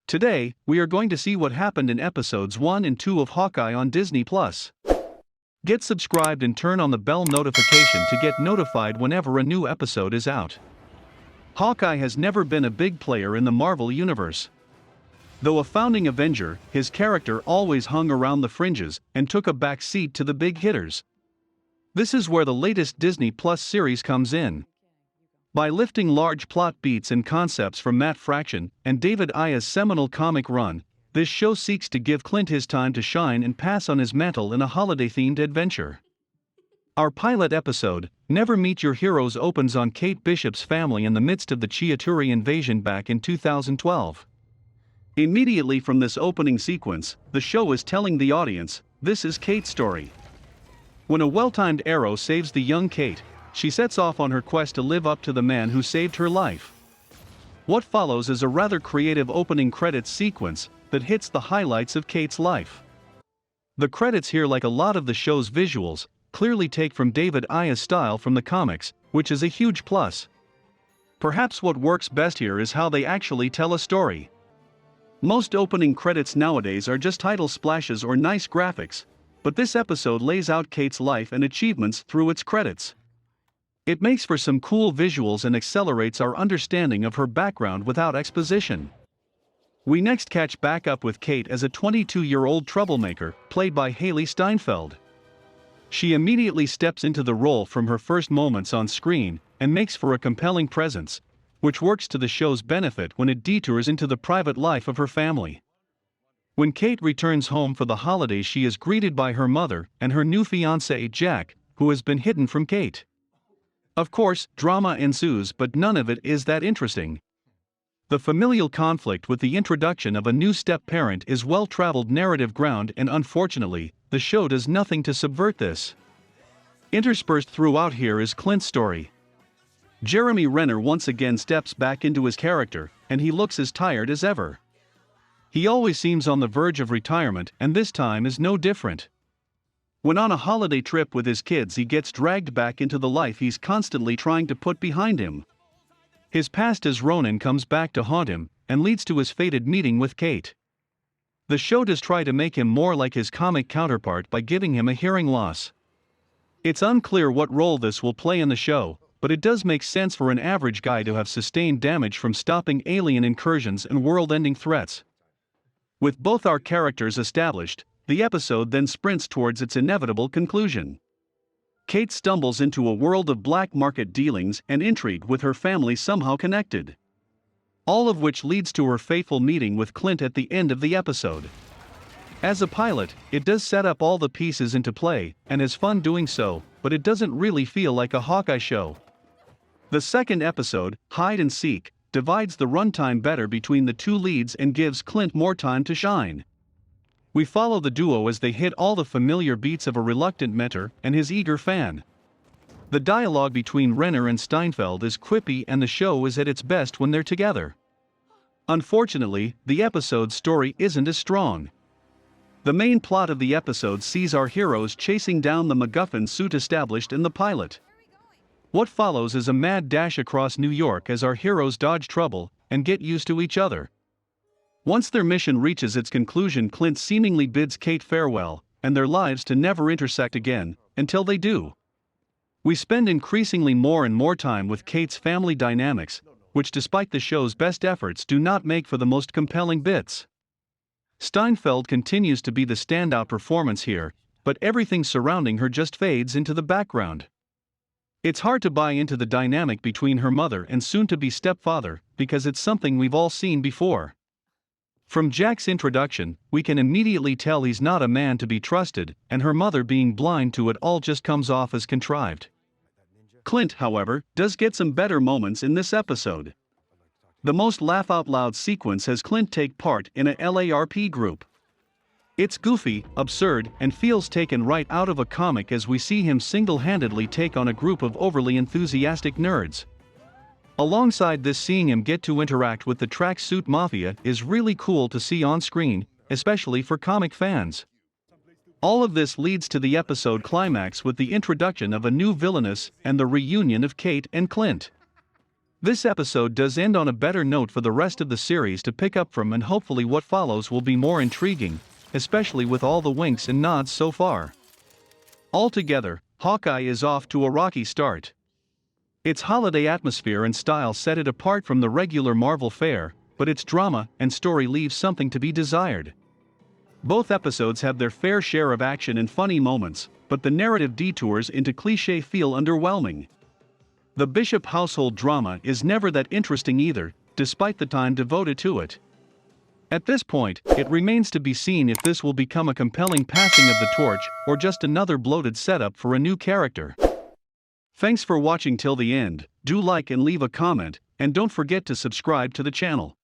Today, we are going to see what happened in episodes 1 and 2 of Hawkeye on Disney+. Get subscribed and turn on the bell notification to get notified whenever a new episode is out. Hawkeye has never been a big player in the Marvel Universe. Though a founding Avenger, his character always hung around the fringes and took a back seat to the big hitters. This is where the latest Disney Plus series comes in. By lifting large plot beats and concepts from Matt Fraction and David Aya's seminal comic run, this show seeks to give Clint his time to shine and pass on his mantle in a holiday-themed adventure. Our pilot episode, Never Meet Your Heroes, opens on Kate Bishop's family in the midst of the Chitauri invasion back in 2012. Immediately from this opening sequence, the show is telling the audience, this is Kate's story. When a well-timed arrow saves the young Kate, she sets off on her quest to live up to the man who saved her life. What follows is a rather creative opening credits sequence that hits the highlights of Kate's life. The credits here, like a lot of the show's visuals, clearly take from David Aya's style from the comics, which is a huge plus. Perhaps what works best here is how they actually tell a story. Most opening credits nowadays are just title splashes or nice graphics, but this episode lays out Kate's life and achievements through its credits. It makes for some cool visuals and accelerates our understanding of her background without exposition. We next catch back up with Kate as a 22-year-old troublemaker, played by Hailee Steinfeld. She immediately steps into the role from her first moments on screen and makes for a compelling presence, which works to the show's benefit when it detours into the private life of her family. When Kate returns home for the holidays, she is greeted by her mother and her new fiancé, Jack, who has been hidden from Kate. Of course, drama ensues, but none of it is that interesting. The familial conflict with the introduction of a new step-parent is well-traveled narrative ground, and unfortunately, the show does nothing to subvert this. Interspersed throughout here is Clint's story. Jeremy Renner once again steps back into his character, and he looks as tired as ever. He always seems on the verge of retirement, and this time is no different. When on a holiday trip with his kids, he gets dragged back into the life he's constantly trying to put behind him. His past as Ronin comes back to haunt him, and leads to his fated meeting with Kate. The show does try to make him more like his comic counterpart by giving him a hearing loss. It's unclear what role this will play in the show, but it does make sense for an average guy to have sustained damage from stopping alien incursions and world-ending threats. With both our characters established, the episode then sprints towards its inevitable conclusion. Kate stumbles into a world of black market dealings and intrigue with her family somehow connected. All of which leads to her fateful meeting with Clint at the end of the episode. As a pilot, it does set up all the pieces into play, and is fun doing so, but it doesn't really feel like a Hawkeye show. The second episode, Hide and Seek, divides the runtime better between the two leads and gives Clint more time to shine. We follow the duo as they hit all the familiar beats of a reluctant mentor and his eager fan. The dialogue between Renner and Steinfeld is quippy, and the show is at its best when they're together. Unfortunately, the episode's story isn't as strong. The main plot of the episode sees our heroes chasing down the MacGuffin suit established in the pilot. What follows is a mad dash across New York as our heroes dodge trouble and get used to each other. Once their mission reaches its conclusion, Clint seemingly bids Kate farewell, and their lives to never intersect again, until they do. We spend increasingly more and more time with Kate's family dynamics, which despite the show's best efforts do not make for the most compelling bits. Steinfeld continues to be the standout performance here, but everything surrounding her just fades into the background. It's hard to buy into the dynamic between her mother and soon-to-be stepfather, because it's something we've all seen before. From Jack's introduction, we can immediately tell he's not a man to be trusted, and her mother being blind to it all just comes off as contrived. Clint, however, does get some better moments in this episode. The most laugh-out-loud sequence has Clint take part in a LARP group. It's goofy, absurd, and feels taken right out of a comic as we see him single-handedly take on a group of overly enthusiastic nerds. Alongside this, seeing him get to interact with the tracksuit mafia is really cool to see on screen, especially for comic fans. All of this leads to the episode climax with the introduction of a new villainess and the reunion of Kate and Clint. This episode does end on a better note for the rest of the series to pick up from, and hopefully what follows will be more intriguing, especially with all the winks and nods so far. Altogether, Hawkeye is off to a rocky start. Its holiday atmosphere and style set it apart from the regular Marvel fare, but its drama and story leaves something to be desired. Both episodes have their fair share of action and funny moments, but the narrative detours into cliché feel underwhelming. The Bishop household drama is never that interesting either, despite the time devoted to it. At this point, it remains to be seen if this will become a compelling passing of the torch or just another bloated setup for a new character. Thanks for watching till the end. Do like and leave a comment, and don't forget to subscribe to the channel.